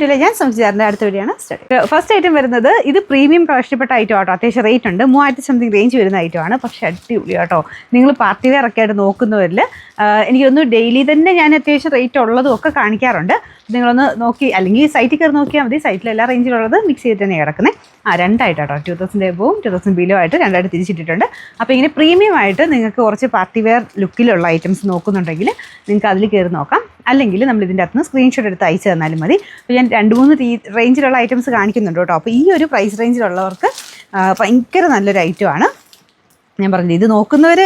വീഡിയോയിൽ ഞാൻ സംസാരിച്ചിട്ടുണ്ട്. അടുത്ത വീഡിയോ ആണ് സ്റ്റഡി. ഫസ്റ്റ് ഐറ്റം വരുന്നത് ഇത് പ്രീമിയം ഇഷ്ടപ്പെട്ട ഐറ്റം ആട്ടോ. അത്യാവശ്യം റേറ്റ് ഉണ്ട്, 3000 സംതിങ് റേഞ്ച് വരുന്ന ഐറ്റമാണ്. പക്ഷേ അടിപൊളി കേട്ടോ. നിങ്ങൾ പാർട്ടി വെയർ ഒക്കെ ആയിട്ട് നോക്കുന്നവരിൽ എനിക്കൊന്ന് ഡെയിലി തന്നെ ഞാൻ അത്യാവശ്യം റേറ്റ് ഉള്ളതും ഒക്കെ കാണിക്കാറുണ്ട്. നിങ്ങളൊന്ന് നോക്കി അല്ലെങ്കിൽ സൈറ്റിൽ കയറി നോക്കിയാൽ മതി. സൈറ്റിൽ എല്ലാ റേഞ്ചിലുള്ളത് മിക്സ് ചെയ്തിട്ട് തന്നെ കിടക്കുന്നത്. 2ആയിട്ടോ, 2000 എബോവും 2000 ബിലോ ആയിട്ട് 2ആയിട്ട് തിരിച്ചിട്ടിട്ടുണ്ട്. അപ്പോൾ ഇങ്ങനെ പ്രീമിയം ആയിട്ട് നിങ്ങൾക്ക് കുറച്ച് പാർട്ടി വെയർ ലുക്കിലുള്ള ഐറ്റംസ് നോക്കുന്നുണ്ടെങ്കിൽ നിങ്ങൾക്ക് അതിൽ കയറി നോക്കാം. അല്ലെങ്കിൽ നമ്മൾ ഇതിൻ്റെ അകത്തുനിന്ന് സ്ക്രീൻഷോട്ട് എടുത്ത് അയച്ചു തന്നാലും മതി. അപ്പോൾ ഞാൻ 2-3 റേഞ്ചിലുള്ള ഐറ്റംസ് കാണിക്കുന്നുണ്ട് കേട്ടോ. അപ്പോൾ ഈ ഒരു പ്രൈസ് റേഞ്ചിലുള്ളവർക്ക് ഭയങ്കര നല്ലൊരു ഐറ്റമാണ്. ഞാൻ പറഞ്ഞത് ഇത് നോക്കുന്നവർ,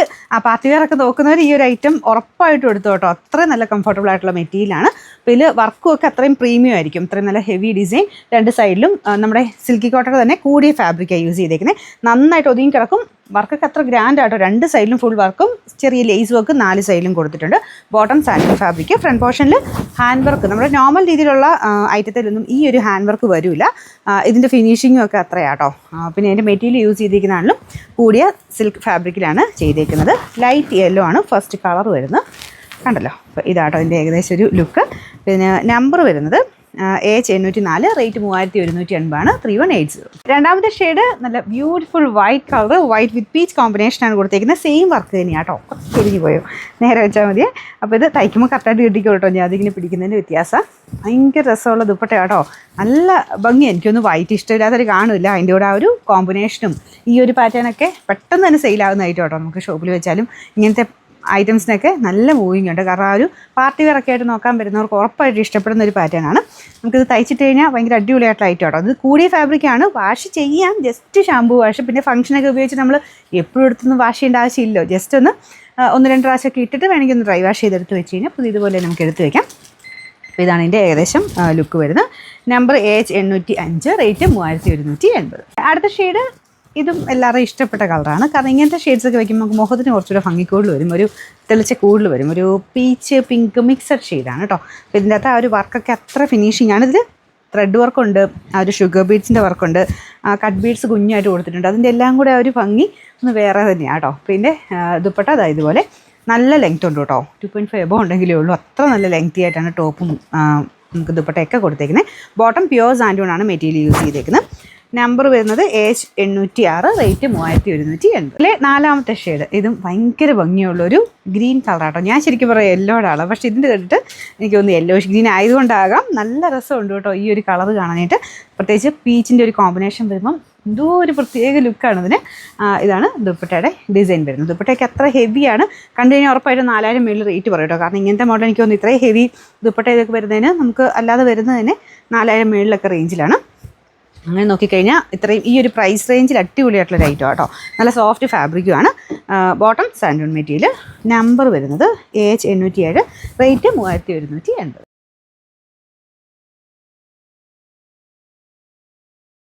പാർട്ടി വെയർ ഒക്കെ നോക്കുന്നവർ ഈ ഒരു ഐറ്റം ഉറപ്പായിട്ടും എടുത്തു കേട്ടോ. അത്രയും നല്ല കംഫർട്ടബിൾ ആയിട്ടുള്ള മെറ്റീരിയലാണ്. അപ്പോൾ ഇതിൽ വർക്കും ഒക്കെ അത്രയും പ്രീമിയം ആയിരിക്കും. അത്രയും നല്ല ഹെവി ഡിസൈൻ. 2 സൈഡിലും നമ്മുടെ സിൽക്കി കോട്ടയുടെ തന്നെ കൂടിയ ഫാബ്രിക്കാണ് യൂസ് ചെയ്തേക്കുന്നത്. നന്നായിട്ട് ഒതുങ്ങി കിടക്കും. വർക്കൊക്കെ അത്ര ഗ്രാൻഡ് ആട്ടോ. 2 സൈഡിലും ഫുൾ വർക്കും ചെറിയ ലേസ് വർക്ക് 4 സൈഡിലും കൊടുത്തിട്ടുണ്ട്. Bottom santoon fabric. ഫ്രണ്ട് പോർഷനിൽ ഹാൻഡ് വർക്ക്. നമ്മുടെ നോർമൽ രീതിയിലുള്ള ഐറ്റത്തിലൊന്നും ഈ ഒരു ഹാൻഡ് വർക്ക് വരില്ല. ഇതിൻ്റെ ഫിനിഷിങ്ങും ഒക്കെ അത്രയാട്ടോ. പിന്നെ അതിൻ്റെ മെറ്റീരിയൽ യൂസ് ചെയ്തിരിക്കുന്നതാണെങ്കിലും കൂടിയ സിൽക്ക് ഫാബ്രിക്കിലാണ് ചെയ്തേക്കുന്നത്. ലൈറ്റ് യെല്ലോ ആണ് ഫസ്റ്റ് കളർ വരുന്നത്. കണ്ടല്ലോ. അപ്പോൾ ഇതാട്ടോ ഇതിൻ്റെ ഏകദേശം ഒരു ലുക്ക്. പിന്നെ നമ്പർ വരുന്നത് AH804, റേറ്റ് 3180 3180. രണ്ടാമത്തെ ഷെയ്ഡ് നല്ല ബ്യൂട്ടിഫുൾ വൈറ്റ് കളർ, വൈറ്റ് വിത്ത് പീച്ച് കോമ്പിനേഷനാണ് കൊടുത്തേക്കുന്നത്. സെയിം വർക്ക് തന്നെയാണ് കേട്ടോ. തിരിഞ്ഞു പോയോ, നേരെ വെച്ചാൽ മതിയേ. അപ്പോൾ ഇത് തയ്ക്കുമ്പോൾ കറക്റ്റായിട്ട് കിട്ടിക്കോ കേട്ടോ. ഞാൻ അതിങ്ങനെ പിടിക്കുന്നതിൻ്റെ വ്യത്യാസം. ഭയങ്കര രസമുള്ള ദുപ്പട്ട കേട്ടോ. നല്ല ഭംഗി. എനിക്കൊന്നും വൈറ്റ് ഇഷ്ടമില്ലാത്തൊരു കാണില്ല. അതിൻ്റെ കൂടെ ആ ഒരു കോമ്പിനേഷനും ഈ ഒരു പാറ്റേണൊക്കെ പെട്ടെന്ന് തന്നെ സെയിലാകുന്ന ഐറ്റം കേട്ടോ. നമുക്ക് ഷോപ്പിൽ വെച്ചാലും ഇങ്ങനത്തെ ഐറ്റംസിനൊക്കെ നല്ല മൂവിങ് ഉണ്ട്. കാരണം ആ ഒരു പാർട്ടി വെയർ ഒക്കെ ആയിട്ട് നോക്കാൻ വരുന്നവർക്ക് ഉറപ്പായിട്ട് ഇഷ്ടപ്പെടുന്ന ഒരു പാറ്റേൺ ആണ്. നമുക്കിത് തയ്ച്ചിട്ട് കഴിഞ്ഞാൽ ഭയങ്കര അടിപൊളിയായിട്ടുള്ള ഐറ്റം കേട്ടോ. ഇത് കൂടിയ ഫാബ്രിക്കാണ്. വാഷ് ചെയ്യാം, ജസ്റ്റ് ഷാമ്പൂ വാഷ്. പിന്നെ ഫംഗ്ഷനൊക്കെ ഉപയോഗിച്ച് നമ്മൾ എപ്പോഴും എടുത്തൊന്നും വാഷ് ചെയ്യേണ്ട ആവശ്യമില്ലല്ലോ. ജസ്റ്റ് ഒന്ന് 1-2 പ്രാവശ്യമൊക്കെ ഇട്ടിട്ട് വേണമെങ്കിൽ ഒന്ന് ഡ്രൈ വാഷ് ചെയ്തെടുത്ത് വെച്ച് കഴിഞ്ഞാൽ അപ്പോൾ ഇതുപോലെ നമുക്ക് എടുത്ത് വയ്ക്കാം. അപ്പോൾ ഇതാണ് ഇതിൻ്റെ ഏകദേശം ലുക്ക് വരുന്നത്. Number AH805, rate 3180. അടുത്ത ഷെയ്ഡ് ഇതും എല്ലാവരും ഇഷ്ടപ്പെട്ട കളറാണ്. കാരണം ഇങ്ങനത്തെ ഷെയ്ഡ്സൊക്കെ വയ്ക്കുമ്പോൾ നമുക്ക് മുഖത്തിന് കുറച്ചുകൂടെ ഭംഗി കൂടുതൽ വരും. ഒരു തെളിച്ച കൂടുതൽ വരും. ഒരു പീച്ച് പിങ്ക് മിക്സഡ് ഷെയ്ഡാണ് കേട്ടോ. അപ്പോൾ ഇതിൻ്റെ അകത്ത് ആ ഒരു വർക്കൊക്കെ അത്ര ഫിനിഷിംഗ് ആണ്. ഇതിൽ ത്രെഡ് വർക്കുണ്ട്, ആ ഒരു ഷുഗർ ബീഡ്സിൻ്റെ വർക്കുണ്ട്, കട്ട് ബീഡ്സ് കുഞ്ഞായിട്ട് കൊടുത്തിട്ടുണ്ട്. അതിൻ്റെ എല്ലാം കൂടെ ആ ഒരു ഭംഗി ഒന്ന് വേറെ തന്നെയാണ് കേട്ടോ. പിന്നെ ദുപ്പട്ട അതായത് ഇതുപോലെ നല്ല ലെങ്ത് ഉണ്ട് കേട്ടോ. 2.5 എബോ ഉണ്ടെങ്കിലേ ഉള്ളൂ. അത്ര നല്ല ലെങ്തി ആയിട്ടാണ് ടോപ്പും നമുക്ക് ദുപ്പട്ടയൊക്കെ കൊടുത്തേക്കുന്നത്. ബോട്ടം പ്യുവർ സാൻഡൂൺ ആണ് മെറ്റീരിയൽ യൂസ് ചെയ്തേക്കുന്നത്. നമ്പർ വരുന്നത് AH806, റേറ്റ് 3180. 4ാമത്തെ ഷെയ്ഡ്. ഇതും ഭയങ്കര ഭംഗിയുള്ളൊരു ഗ്രീൻ കളറാട്ടോ. ഞാൻ ശരിക്കും പറയാം യെല്ലോയുടെ ആളാണ്. പക്ഷേ ഇതിൻ്റെ കണ്ടിട്ട് എനിക്ക് തോന്നുന്നു യെല്ലോഷ് ഗ്രീൻ ആയതുകൊണ്ടാകാം നല്ല രസമുണ്ട് കേട്ടോ ഈ ഒരു കളർ കാണാനായിട്ട്. പ്രത്യേകിച്ച് പീച്ചിൻ്റെ ഒരു കോമ്പിനേഷൻ വരുമ്പം എന്തോ ഒരു പ്രത്യേക ലുക്കാണ് ഇതിന്. ഇതാണ് ദുപ്പട്ടയുടെ ഡിസൈൻ വരുന്നത്. ദുപ്പട്ടയൊക്കെ അത്ര ഹെവിയാണ്. കണ്ടു കഴിഞ്ഞാൽ ഉറപ്പായിട്ട് 4000 മേളിൽ റേറ്റ് പറയും കേട്ടോ. കാരണം ഇങ്ങനത്തെ മോഡൽ എനിക്ക് തോന്നുന്നു ഇത്രയും ഹെവി ദുപ്പട്ട ഇതൊക്കെ വരുന്നതിന് നമുക്ക് അല്ലാതെ വരുന്നതിന് 4000 മേളിലൊക്കെ റേഞ്ചിലാണ്. അങ്ങനെ നോക്കിക്കഴിഞ്ഞാൽ ഇത്രയും ഈ ഒരു പ്രൈസ് റേഞ്ചിൽ അടിപൊളിയായിട്ടുള്ള ഐറ്റം കേട്ടോ. നല്ല സോഫ്റ്റ് ഫാബ്രിക്കുമാണ്. Bottom santoon material. നമ്പർ വരുന്നത് AH807, റേറ്റ് 3180.